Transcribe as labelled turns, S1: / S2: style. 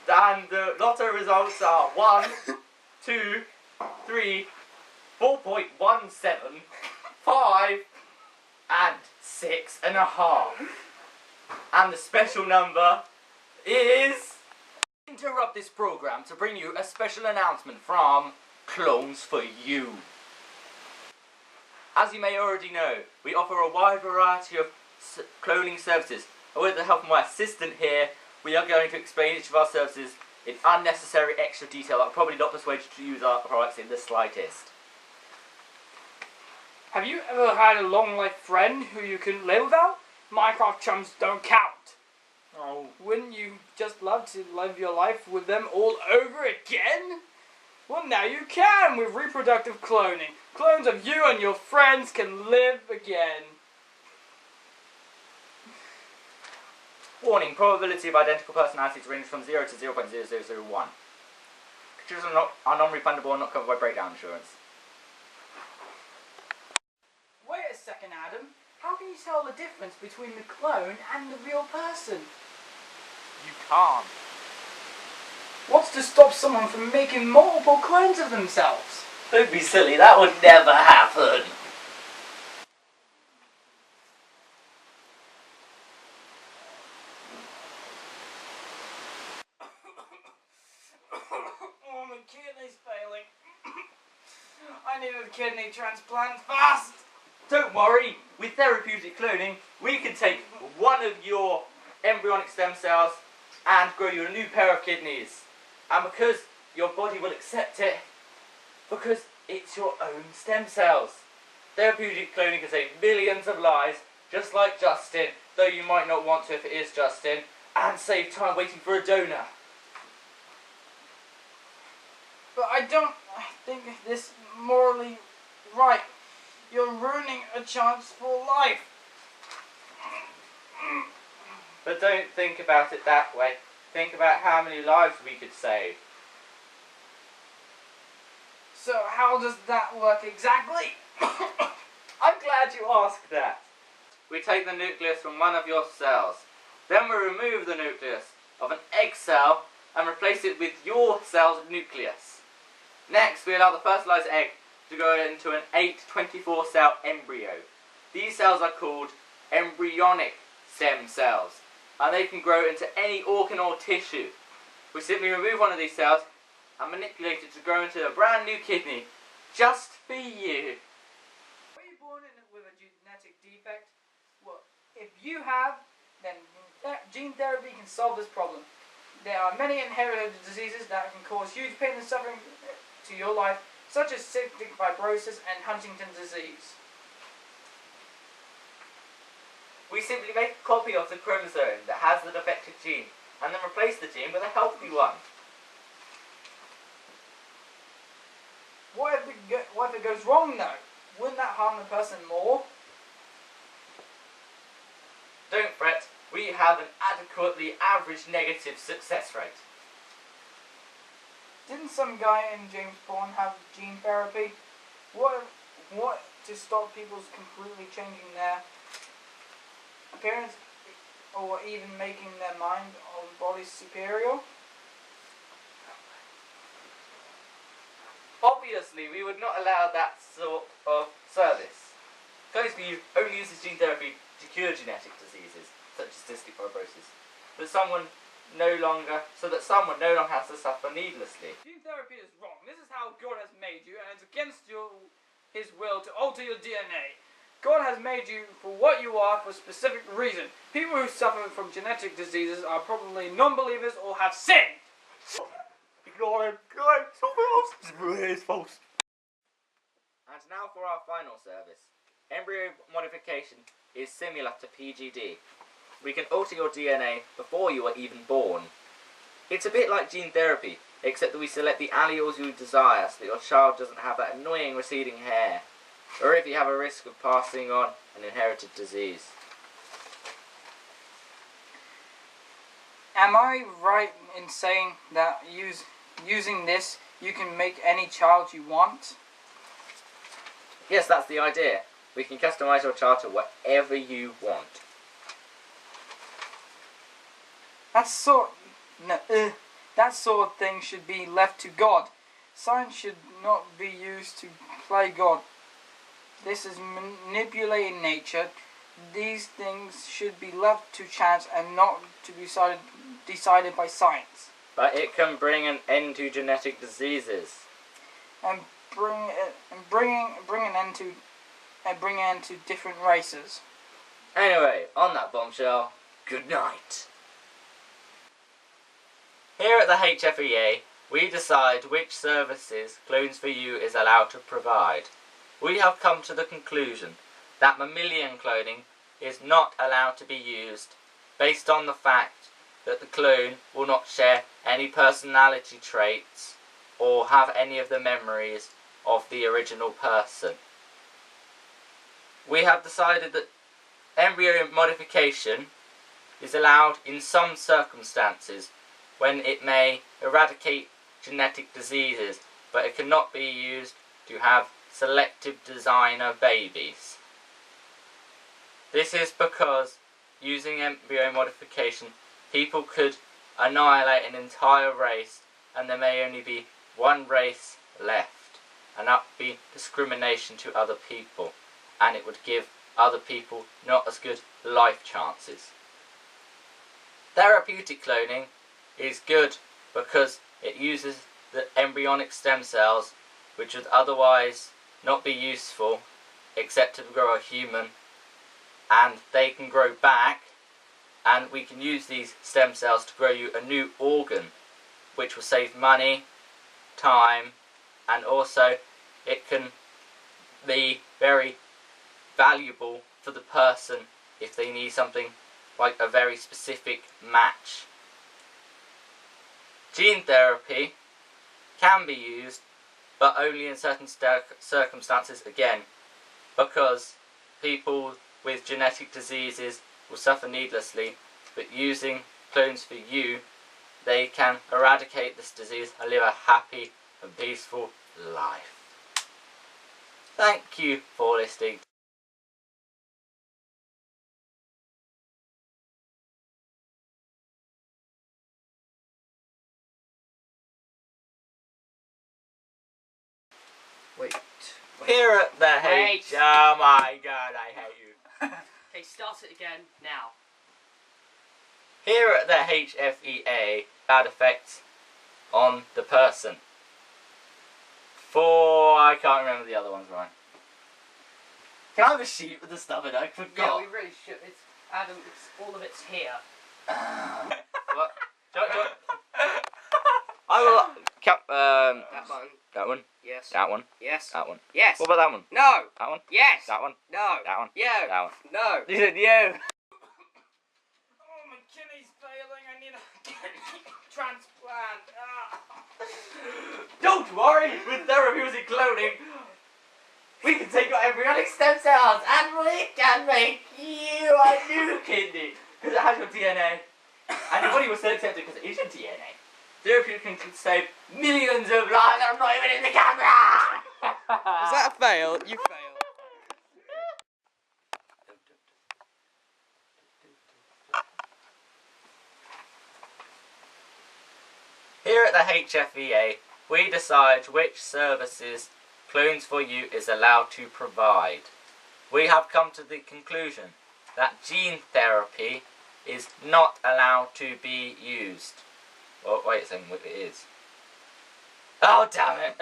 S1: And the lotto results are 1, 2, 3, 4.17, 5, and 6.5. And the special number is... Interrupt this program to bring you a special announcement from Clones for You. As you may already know, we offer a wide variety of cloning services. And with the help of my assistant here, we are going to explain each of our services in unnecessary extra detail that will probably not persuade you to use our products in the slightest.
S2: Have you ever had a long-life friend who you couldn't live without? Minecraft chums don't count. Oh, wouldn't you just love to live your life with them all over again? Well, now you can with reproductive cloning. Clones of you and your friends can live again.
S1: Warning, probability of identical personalities ranges from 0 to 0.0001. Pictures are non-refundable and not covered by breakdown insurance.
S2: Wait a second, Adam. How can you tell the difference between the clone and the real person?
S1: You can't.
S2: What's to stop someone from making multiple clones of themselves?
S1: Don't be silly, that would never happen.
S2: Oh, my kidney's failing. I need a kidney transplant fast.
S1: Don't worry, with therapeutic cloning, we can take one of your embryonic stem cells and grow you a new pair of kidneys. And because your body will accept it, because it's your own stem cells. Therapeutic cloning can save millions of lives, just like Justin, though you might not want to if it is Justin, and save time waiting for a donor.
S2: But I don't think this morally right. You're ruining a chance for life.
S1: But don't think about it that way. Think about how many lives we could save.
S2: So how does that work exactly?
S1: I'm glad you asked that. We take the nucleus from one of your cells. Then we remove the nucleus of an egg cell and replace it with your cell's nucleus. Next, we allow the fertilized egg to go into an 8-24 cell embryo. These cells are called embryonic stem cells, and they can grow into any organ or tissue. We simply remove one of these cells and manipulate it to grow into a brand new kidney, just for you.
S2: Were you born with a genetic defect? Well, if you have, then gene therapy can solve this problem. There are many inherited diseases that can cause huge pain and suffering to your life, such as cystic fibrosis and Huntington's disease.
S1: We simply make a copy of the chromosome that has the defective gene, and then replace the gene with a healthy one.
S2: What if it goes wrong though? Wouldn't that harm the person more?
S1: Don't fret, we have an adequately average negative success rate.
S2: Didn't some guy in James Bond have gene therapy? What to stop people completely changing their appearance or even making their mind or body superior?
S1: Obviously, we would not allow that sort of service. Close View only uses gene therapy to cure genetic diseases, such as cystic fibrosis, so that someone no longer has to suffer needlessly.
S2: Gene therapy is wrong. This is how God has made you, and it's against His will to alter your DNA. God has made you for what you are for a specific reason. People who suffer from genetic diseases are probably non-believers or have sinned.
S1: Ignore him. It's false. And now for our final service. Embryo modification is similar to PGD. We can alter your DNA before you are even born. It's a bit like gene therapy, except that we select the alleles you desire so that your child doesn't have that annoying receding hair, or if you have a risk of passing on an inherited disease.
S2: Am I right in saying that using this, you can make any child you want?
S1: Yes, that's the idea. We can customize your child to whatever you want.
S2: That's That sort of thing should be left to God. Science should not be used to play God. This is manipulating nature. These things should be left to chance and not to be decided by science.
S1: But it can bring an end to genetic diseases.
S2: And bring an end to different races.
S1: Anyway, on that bombshell, good night. Here at the HFEA, we decide which services Clones for You is allowed to provide. We have come to the conclusion that mammalian cloning is not allowed to be used based on the fact that the clone will not share any personality traits or have any of the memories of the original person. We have decided that embryo modification is allowed in some circumstances when it may eradicate genetic diseases, but it cannot be used to have selective designer babies. This is because using embryo modification, people could annihilate an entire race and there may only be one race left, and that would be discrimination to other people, and it would give other people not as good life chances. Therapeutic cloning is good because it uses the embryonic stem cells which would otherwise not be useful except to grow a human, and they can grow back, and we can use these stem cells to grow you a new organ which will save money, time, and also it can be very valuable for the person if they need something like a very specific match. Gene therapy can be used, but only in certain circumstances again, because people with genetic diseases will suffer needlessly, but using Clones for You, they can eradicate this disease and live a happy and peaceful life. Thank you for listening.
S2: Wait.
S1: Here at the
S2: Wait.
S1: Oh my god, I hate you.
S2: Okay, start it again now.
S1: Here at the HFEA, bad effects on the person. I can't remember the other ones, right? Can I have a sheet with the stuff in it? I forgot.
S2: Yeah, we really should. It's Adam. All of it's here.
S1: What? I will.
S2: That button.
S1: That one.
S2: Yes.
S1: That one.
S2: Yes.
S1: That one.
S2: Yes.
S1: What about that one?
S2: No.
S1: That one.
S2: Yes.
S1: That one.
S2: No.
S1: That one.
S2: Yeah.
S1: That one.
S2: No.
S1: You said you.
S2: Oh, my kidney's failing. I need a kidney transplant.
S1: Don't worry. With therapeutic cloning, we can take your embryonic stem cells and we can make you a new kidney because it has your DNA, and your body will still accept it because it is your DNA. Therapeutic can save millions of lives. I'm not even in the camera.
S2: Is that a fail? You failed.
S1: Here at the HFEA, we decide which services Clones for You is allowed to provide. We have come to the conclusion that gene therapy is not allowed to be used. Well, wait a second, it is. Oh, damn it!